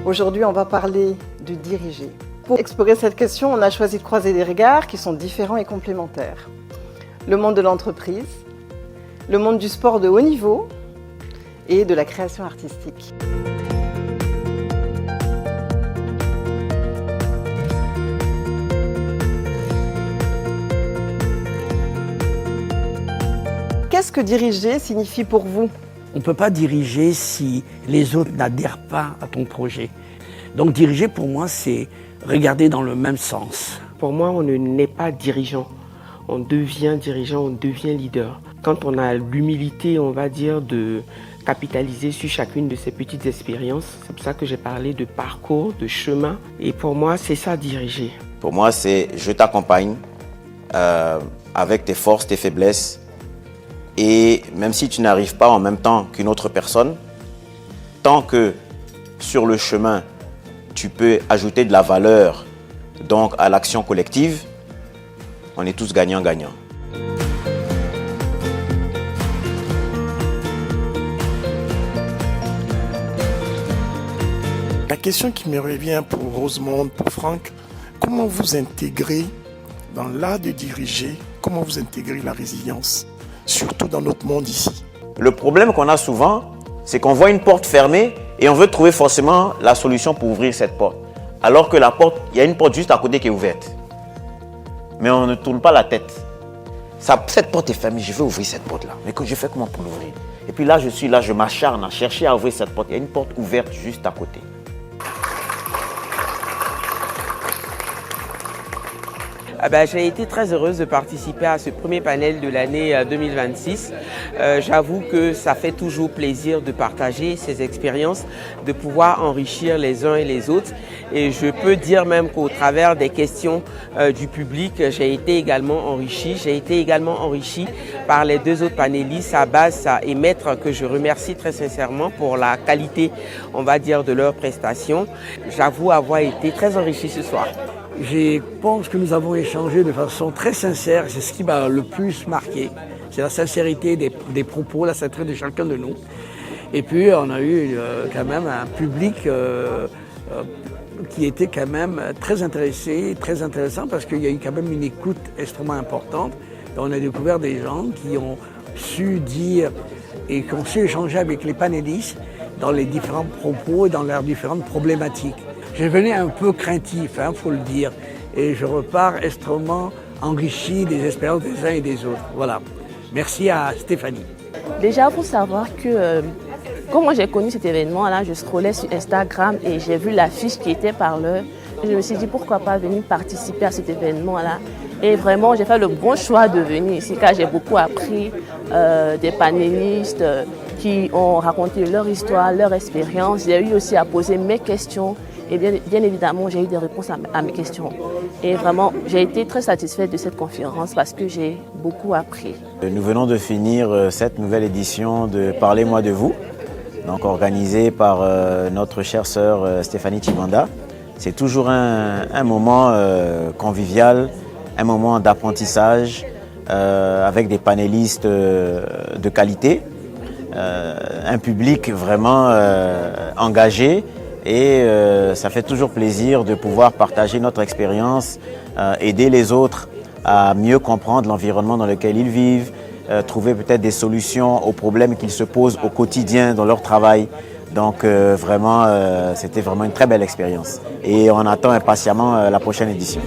Aujourd'hui, on va parler de diriger. Pour explorer cette question, on a choisi de croiser des regards qui sont différents et complémentaires. Le monde de l'entreprise, le monde du sport de haut niveau et de la création artistique. Qu'est-ce que diriger signifie pour vous ? On ne peut pas diriger si les autres n'adhèrent pas à ton projet. Donc diriger pour moi, c'est regarder dans le même sens. Pour moi, on ne naît pas dirigeant. On devient dirigeant, on devient leader. Quand on a l'humilité, on va dire, de capitaliser sur chacune de ces petites expériences, c'est pour ça que j'ai parlé de parcours, de chemin. Et pour moi, c'est ça, diriger. Pour moi, c'est je t'accompagne avec tes forces, tes faiblesses. Et même si tu n'arrives pas en même temps qu'une autre personne, tant que sur le chemin, tu peux ajouter de la valeur donc, à l'action collective, on est tous gagnants-gagnants. La question qui me revient pour Rosemonde, pour Franck, comment vous intégrez dans l'art de diriger, comment vous intégrez la résilience ? Surtout dans notre monde ici. Le problème qu'on a souvent, c'est qu'on voit une porte fermée et on veut trouver forcément la solution pour ouvrir cette porte. Alors que la porte, il y a une porte juste à côté qui est ouverte. Mais on ne tourne pas la tête. Cette porte est fermée, je vais ouvrir cette porte-là. Mais je fais comment pour l'ouvrir? Et puis là, je m'acharne à chercher à ouvrir cette porte. Il y a une porte ouverte juste à côté. J'ai été très heureuse de participer à ce premier panel de l'année 2026. J'avoue que ça fait toujours plaisir de partager ces expériences, de pouvoir enrichir les uns et les autres. Et je peux dire même qu'au travers des questions du public, j'ai été également enrichi. J'ai été également enrichi par les deux autres panélistes, Abbas et Maître, que je remercie très sincèrement pour la qualité, on va dire, de leurs prestations. J'avoue avoir été très enrichi ce soir. Je pense que nous avons échangé de façon très sincère, c'est ce qui m'a le plus marqué. C'est la sincérité des propos, la sincérité de chacun de nous. Et puis on a eu quand même un public qui était quand même très intéressé, très intéressant parce qu'il y a eu quand même une écoute extrêmement importante. On a découvert des gens qui ont su dire et qui ont su échanger avec les panélistes dans les différents propos et dans leurs différentes problématiques. Je venais un peu craintif, faut le dire, et je repars extrêmement enrichi des expériences des uns et des autres. Voilà. Merci à Stéphanie. Déjà, il faut savoir que comment j'ai connu cet événement-là, je scrollais sur Instagram et j'ai vu l'affiche qui était par là. Je me suis dit pourquoi pas venir participer à cet événement-là. Et vraiment, j'ai fait le bon choix de venir ici car j'ai beaucoup appris des panélistes qui ont raconté leur histoire, leur expérience. J'ai eu aussi à poser mes questions. Et bien évidemment, j'ai eu des réponses à mes questions. Et vraiment, j'ai été très satisfaite de cette conférence parce que j'ai beaucoup appris. Nous venons de finir cette nouvelle édition de Parlez-moi de vous, donc organisée par notre chère sœur Stéphanie Chibanda. C'est toujours un moment convivial, un moment d'apprentissage avec des panélistes de qualité, un public vraiment engagé. Et ça fait toujours plaisir de pouvoir partager notre expérience, aider les autres à mieux comprendre l'environnement dans lequel ils vivent, trouver peut-être des solutions aux problèmes qu'ils se posent au quotidien dans leur travail. Donc vraiment, c'était vraiment une très belle expérience. Et on attend impatiemment la prochaine édition.